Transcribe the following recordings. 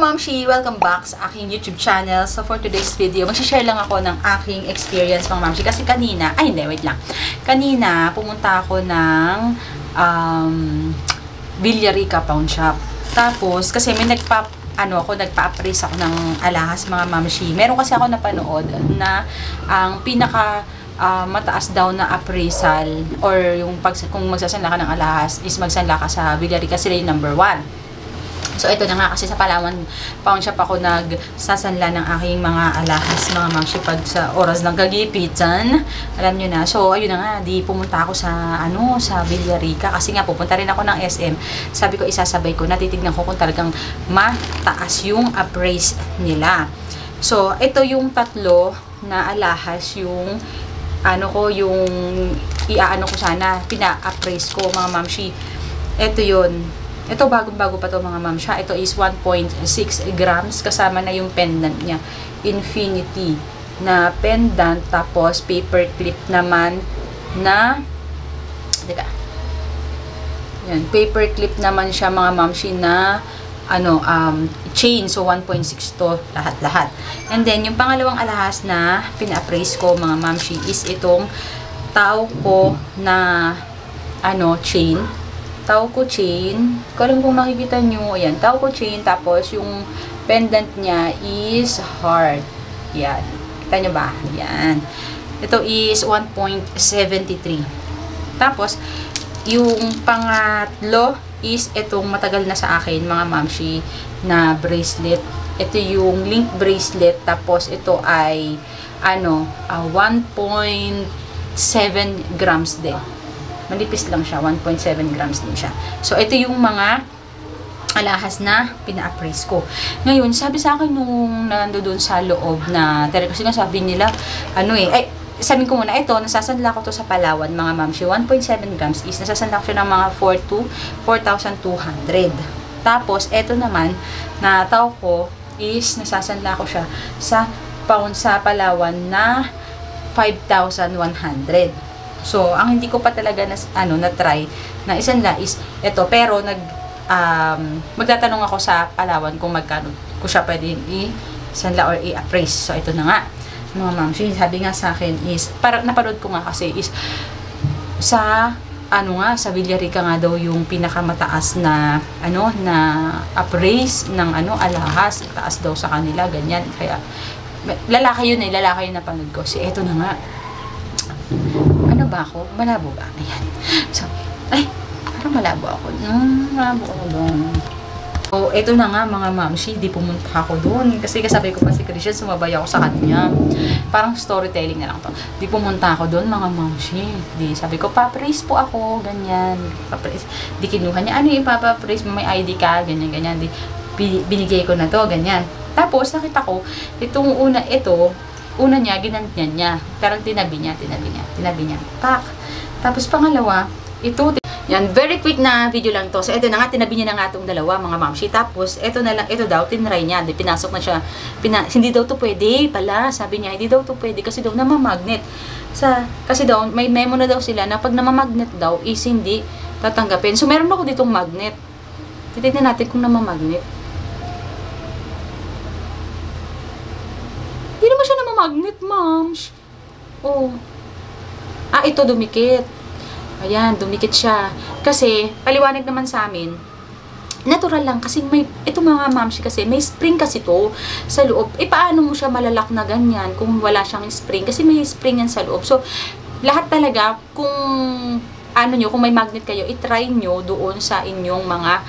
Mamshi! Welcome back sa aking YouTube channel. So for today's video, mag-share lang ako ng aking experience mga Mamshi. Kasi kanina, ay hindi, wait lang. Kanina, pumunta ako ng Villarica Pawn Shop. Tapos, kasi may nagpa-appraise ako ng alahas mga Mamshi. Meron kasi ako napanood na ang pinaka mataas daw na appraisal or yung kung magsasanla ka ng alahas is magsanla ka sa Villarica, sila yung number 1. So, ito na nga kasi sa Palawan Pawn Shop ako nagsasanla ng aking mga alahas, mga Mamshi, pag sa oras ng kagipitan. Alam nyo na. So, ayun na nga, di pumunta ako sa Villarica kasi nga pupunta rin ako ng SM. Sabi ko, isasabay ko, natitignan ko kung talagang mataas yung appraise nila. So, ito yung tatlo na alahas, yung yung iaano ko sana, pina-appraise ko mga Mamshi. Ito yun. Ito, bago-bago pa to mga Mamshi. Ito is 1.6 grams. Kasama na yung pendant niya. Infinity na pendant. Tapos, paper clip naman na yan, paper clip naman siya mga Mamshi na chain. So, 1.6 to lahat-lahat. And then, yung pangalawang alahas na pina-appraise ko mga Mamshi is itong Tauco na chain. Tauco chain. Kung alam kung makikita nyo, ayan, Tauco chain. Tapos, yung pendant niya is heart. Yan. Kita nyo ba? Yan. Ito is 1.73. Tapos, yung pangatlo is itong matagal na sa akin, mga Mamshi, na bracelet. Ito yung link bracelet. Tapos, ito ay 1.7 grams din. Malipis lang siya, 1.7 grams din siya. So, ito yung mga alahas na pina-appraise ko. Ngayon, sabi sa akin nung nandoon sa loob na, kasi nga sabi nila, sabi ko muna, ito, nasasanla ko to sa Palawan, mga Mamshi, 1.7 grams is, nasasanla ko siya ng mga 4,200. Tapos, ito naman, na Tauco is, nasasanla ko siya sa pound sa Palawan na 5,100. So, ang hindi ko pa talaga na-try na isanla is ito. Pero, magtatanong ako sa Palawan kung magkano ko siya pwede i-sanla or i-appraise. So, ito na nga. Mga Mamshi, sabi nga sa akin is, napanood ko nga kasi is, sa Villarica nga daw yung pinakamataas na, na appraise ng, alahas. Taas daw sa kanila, ganyan. Kaya, lalaki yun napanood ko. Ito na nga. Ba ako? Malabo ba? Ayan. So, parang malabo ako. Malabo ako doon. So, eto na nga mga Mamshi, di pumunta ako doon. Kasi kasabi ko pa si Christian, sumabay ako sa kanya. Parang storytelling na lang to. Di pumunta ako doon mga Mamshi. Di, sabi ko, pa-praise po ako, ganyan. Pa-praise. Di kinuha niya, yung pa-praise mo, may ID ka, ganyan, ganyan. Di, binigay ko na to, ganyan. Tapos, nakita ko, una niya, ginanyan niya. Parang tinabi niya. Pak. Tapos pangalawa, yan, very quick na video lang to. So, ito na nga, tinabi niya na nga itong dalawa, mga Mamshi. Tapos, ito daw, tinry niya. Pinasok na siya. Hindi daw to pwede pala. Sabi niya, hindi daw to pwede kasi daw namamagnet. Kasi daw, may memo na daw sila na pag namamagnet daw, is hindi tatanggapin. So, meron ako ditong magnet. Titignan natin kung namamagnet. Hindi naman siya namamagnet, Mams. Oh. Ito, dumikit. Ayan, dumikit siya. Kasi, paliwanag naman sa amin, natural lang. Kasi ito mga Mamshi kasi, may spring kasi to sa loob. Paano mo siya malalak na ganyan kung wala siyang spring? Kasi may spring yan sa loob. So, lahat talaga, kung kung may magnet kayo, itry nyo doon sa inyong mga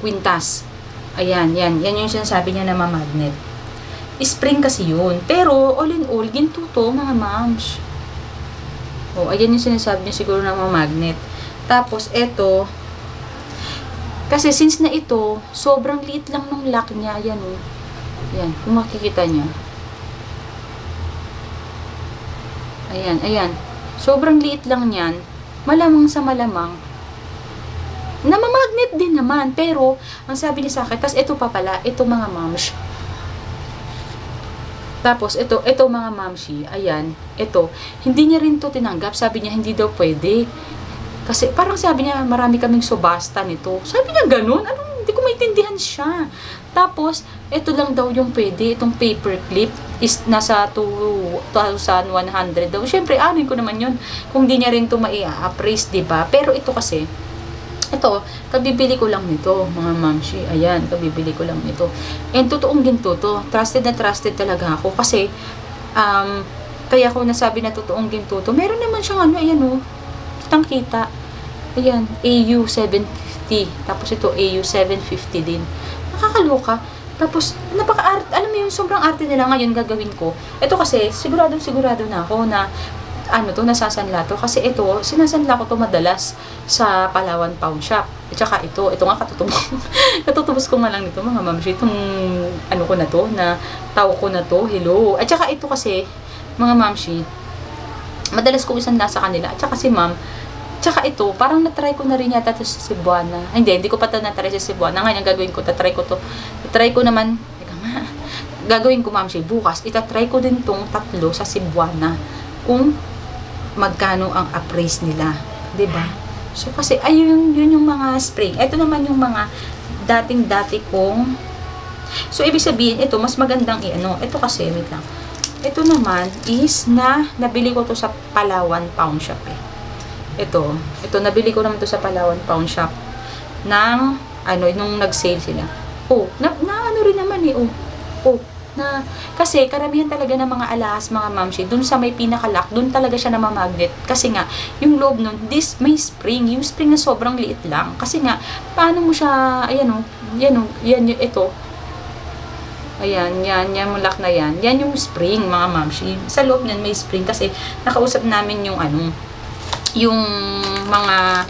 kwintas. Ayan, yan. Yan yung sinasabi niya na mamagnet. Spring kasi yun. Pero, all in all, ginto to, mga Mams. Ayan yung sinasabi niya siguro na mga magnet. Tapos, eto, kasi since na ito, sobrang liit lang nung lock niya. Ayan, Ayan, kung makikita niya. Ayan. Sobrang liit lang niyan. Malamang sa malamang. Namamagnet din naman. Pero, ang sabi niya sa akin, tas ito pa pala, ito mga Mams. Tapos, ito mga Mamshi, ayan, hindi niya rin to tinanggap. Sabi niya, hindi daw pwede. Kasi, parang sabi niya, marami kaming subasta nito. Sabi niya, ganun? Hindi ko maintindihan siya. Tapos, ito lang daw yung pwede, itong paperclip is nasa 2,100 daw. Siyempre, anin ko naman yun. Kung di niya rin ito mai-appraise, diba? Pero ito kasi, ito, kabibili ko lang nito, mga mamshi. Ayan, kabibili ko lang nito. And totoong ginto to. Trusted na trusted talaga ako. Kasi, kaya ako nasabi na totoong ginto to. Meron naman siyang ano, ayan o. Kitang-kita. Ayan, AU 750. Tapos ito, AU 750 din. Nakakaloka. Tapos, napaka-art, alam mo yung sobrang arte nila ngayon gagawin ko. Ito kasi, sigurado na ako na ano to, nasasanla to. Kasi ito, sinasanla ko to madalas sa Palawan Pawn Shop. At saka ito nga katutubos. Katutubos ko nga lang nito, mga mamshi. Itong ano ko na to, na tao ko na to, hello. At saka ito kasi, mga mamshi, madalas ko isanla sa kanila. At saka si ma'am, tsaka ito, parang natry ko na rin yata ito sa Cebuana. Hindi ko pa ito natry sa Cebuana. Ngayon, gagawin ko, tatry ko to. Tatry ko naman, gagawin ko, mamshi, bukas, itatry ko din tong tatlo sa Cebuana. Kung magkano ang appraise nila. 'Di ba? So, kasi, ayun, yun yung mga spring. Ito naman yung mga dating-dati kong, so, ibig sabihin, ito, mas magandang i-ano. Ito kasi, wait lang. Ito naman is nabili ko to sa Palawan Pawn Shop eh. Ito, nabili ko naman to sa Palawan Pawn Shop ng, ano, nung nag-sale sila. Oh, na ano rin naman eh, kasi karamihan talaga ng mga alahas, mga mamshi, dun sa may pinaka-lock, dun talaga siya namamagnet. Kasi nga, yung loob nun, may spring. Yung spring na sobrang liit lang. Kasi nga, paano mo siya, ayan o, ito. Ayan, yan yung lock na yan. Yan yung spring, mga mamshi. Sa loob nun, may spring. Kasi, nakausap namin yung ano, yung mga,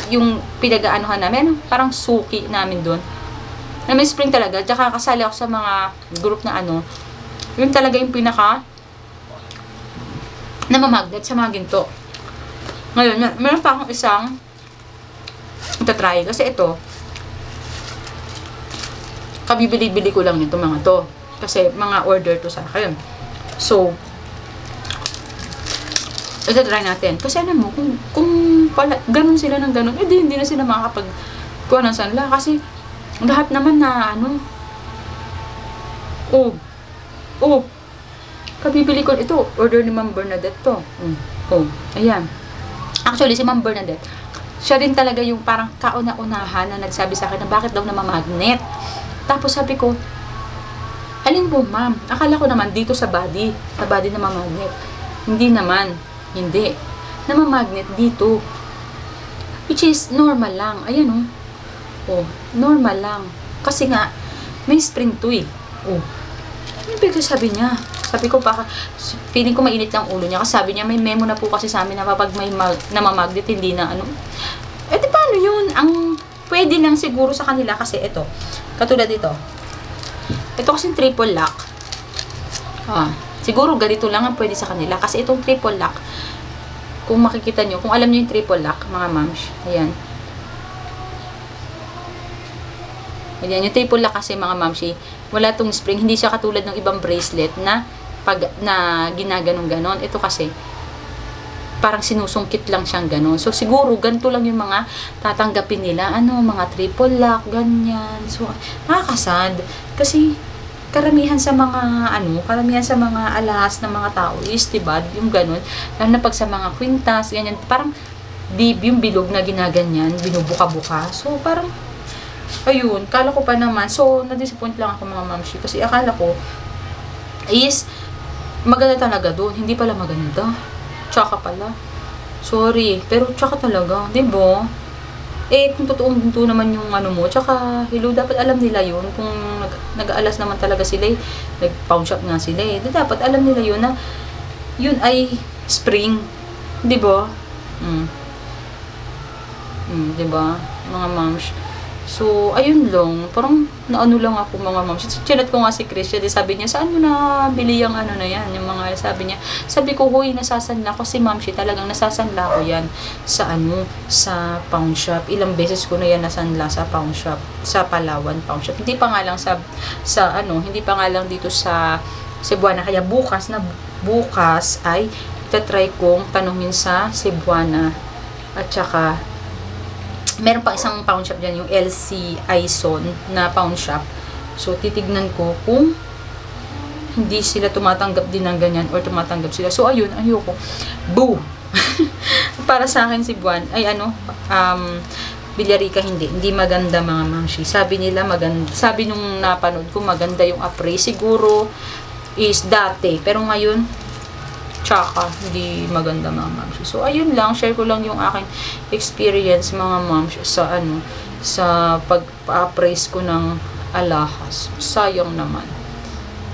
yung pinag-aanohan namin, parang suki namin dun. Na may spring talaga. Tsaka kasali ako sa mga group na ano. Yun talaga yung pinaka namamagnet sa mga ginto. Ngayon, meron pa akong isang itatry. Kasi ito, kabibili-bili ko lang nito mga to. Kasi mga order to sa akin. So, itatry natin. Kasi alam mo, kung pala, ganun sila ng ganun, hindi na sila makakapag-kuha ng sanla. Kasi, lahat naman na, ano, kabibili ko, ito, order ni Ma'am Bernadette to. Ayan. Actually, si Ma'am Bernadette, siya din talaga yung parang kauna-unahan na nagsabi sa akin na bakit daw namamagnet. Tapos sabi ko, alin po ma'am? Akala ko naman dito sa body namamagnet. Hindi naman. Hindi. Namamagnet dito. Which is normal lang. Ayan normal lang. Kasi nga, may spring to eh. Ano ba sabi niya? Sabi ko baka, feeling ko mainit lang ulo niya. Kasi sabi niya, may memo na po kasi sa amin na kapag may namamagnet, hindi na ano. Di paano yun? Ang pwede lang siguro sa kanila kasi ito. Katulad ito. Ito kasi triple lock. Siguro ganito lang ang pwede sa kanila. Kasi itong triple lock, kung makikita nyo, kung alam nyo yung triple lock, mga mams, ayan. Ayan, yung triple lock kasi mga mamshi, wala tong spring, hindi siya katulad ng ibang bracelet na ginaganon-ganon. Ito kasi, parang sinusungkit lang siyang ganon. So, siguro, ganito lang yung mga tatanggapin nila. Mga triple lock, ganyan. So, nakakasad. Kasi, karamihan sa mga alahas ng mga tao is, diba, yung ganon. Lalo na pag sa mga kwintas, ganyan, parang, yung bilog na ginaganyan, binubuka-buka. So, parang, ayun, kala ko pa naman. So, na-disappoint lang ako mga mamshi. Kasi akala ko, is, maganda talaga doon. Hindi pala maganda. Tsaka pala. Sorry. Pero tsaka talaga. Diba? Kung totoong ginto naman yung ano mo. Tsaka, hello, dapat alam nila yun. Kung nag-aalas naman talaga sila eh. Nag-pawn shop nga sila eh. Dapat alam nila yun na, yun ay spring. Diba? Diba? Mga moms. So, ayun lang. Parang naano lang ako mga moms. Chinat ko nga si Chris. Sabi niya, saan mo na bili yung ano na yan? Yung mga sabi niya. Sabi ko, huy, nasasanla ko si Mamshi. Talagang nasasanla ko yan sa sa pawn shop. Ilang beses ko na yan nasanla sa pawn shop. Sa Palawan pawn shop. Hindi pa nga lang hindi pa nga lang dito sa Cebuana. Kaya bukas ay itatry kong tanungin sa Cebuana. At saka meron pa isang pawn shop dyan, yung LC Aison na pawn shop. So, titignan ko kung hindi sila tumatanggap din ng ganyan or tumatanggap sila. So, ayun, ayoko. Boo! Para sa akin si Buwan, ay Villarica hindi maganda mga mamshi. Sabi nila maganda, sabi nung napanood ko maganda yung appraise. Siguro is dati, pero ngayon tsaka hindi maganda mga mamshi. So, ayun lang, share ko lang yung aking experience mga mamshi sa sa pag-appraise ko ng alahas. Sayang naman.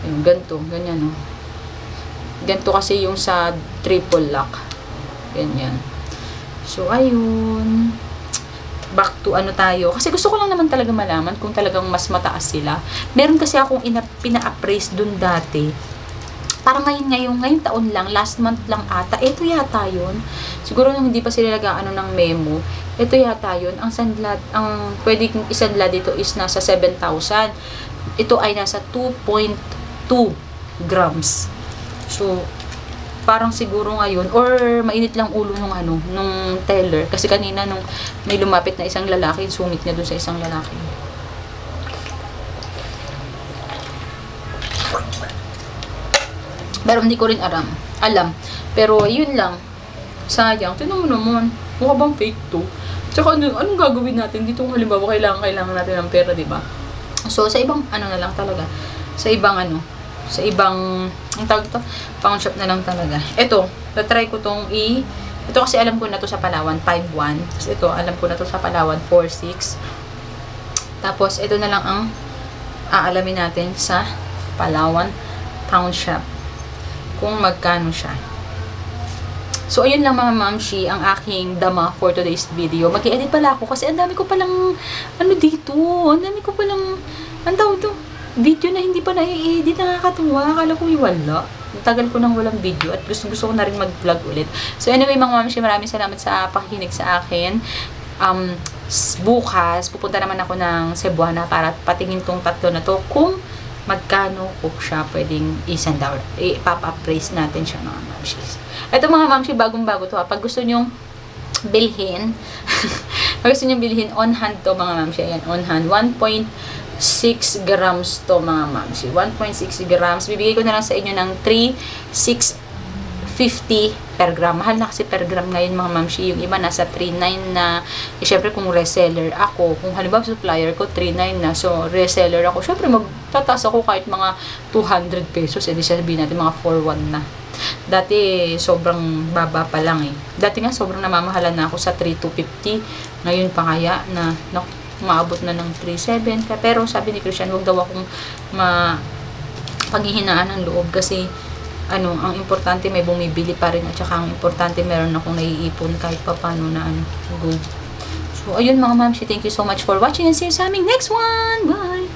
Yung ganito, ganyan oh. Ganito kasi yung sa triple lock. Ganyan. So, ayun. Back to tayo. Kasi gusto ko lang naman talaga malaman kung talagang mas mataas sila. Meron kasi akong pina-appraise dun dati. Parang ngayong taon lang, last month lang ata. Ito yata yun. Siguro nung hindi pa sila nag-ano ng memo. Ito yata yun. Ang pwedeng isanla dito is nasa 7,000. Ito ay nasa 2.2 grams. So, parang siguro ngayon, or mainit lang ulo nung teller. Kasi kanina nung may lumapit na isang lalaki, sumit niya dun sa isang lalaki. Pero hindi ko rin alam. Pero yun lang. Sayang. Tignan mo naman. Mukha bang fake to? Tsaka anong gagawin natin dito kung halimbawa kailangan natin ng pera, diba? So, sa ibang na lang talaga. Sa ibang ang tawag ito, pawn shop na lang talaga. Ito, tatry ko tong ito kasi alam ko na to sa Palawan, 5.1. Tapos ito, alam ko na to sa Palawan, 4.6. Tapos, ito na lang ang aalamin natin sa Palawan pawn shop. Kung magkano siya. So, ayun lang mga mamshi, ang aking dama for today's video. Mag-i-edit pala ako kasi ang dami ko palang, dito, ang dami ko palang, ang tawag to, video na hindi pa na-i-edit, nakakatuwa. Akala ko wala. Tagal ko nang walang video at gusto ko na rin mag-vlog ulit. So anyway mga mamshi, maraming salamat sa pakikinig sa akin. Bukas, pupunta naman ako ng Cebuana para patingin tong tatlo na to kung magkano ko siya pwedeng isandaw. I-pop-up-praise natin siya mga mamshi. Ito mga mamshi, bagong-bago to ha. Pag gusto nyong bilhin, on hand to mga mamshi. Ayan, on hand. 1.6 grams to mga mamsi. 1.6 grams. Bibigay ko na lang sa inyo ng 3,650 per gram. Mahal na kasi per gram ngayon mga mamsi. Yung iba nasa 3,900 na. Syempre kung reseller ako, kung halimbawa supplier ko 3,900 na. So reseller ako. Syempre magtataas ako kahit mga 200 pesos. Di sabihin natin mga 4,100 na. Dati sobrang baba pa lang eh. Dati nga sobrang namamahalan na ako sa 3,250. Ngayon pa kaya na maabot na ng 3.7. Pero sabi ni Christian, huwag daw akong paghihinaan ng loob kasi ang importante may bumibili pa rin at saka ang importante meron akong naiipon kahit pa paano na good. So ayun mga mamshi, thank you so much for watching and see you sa aming next one. Bye!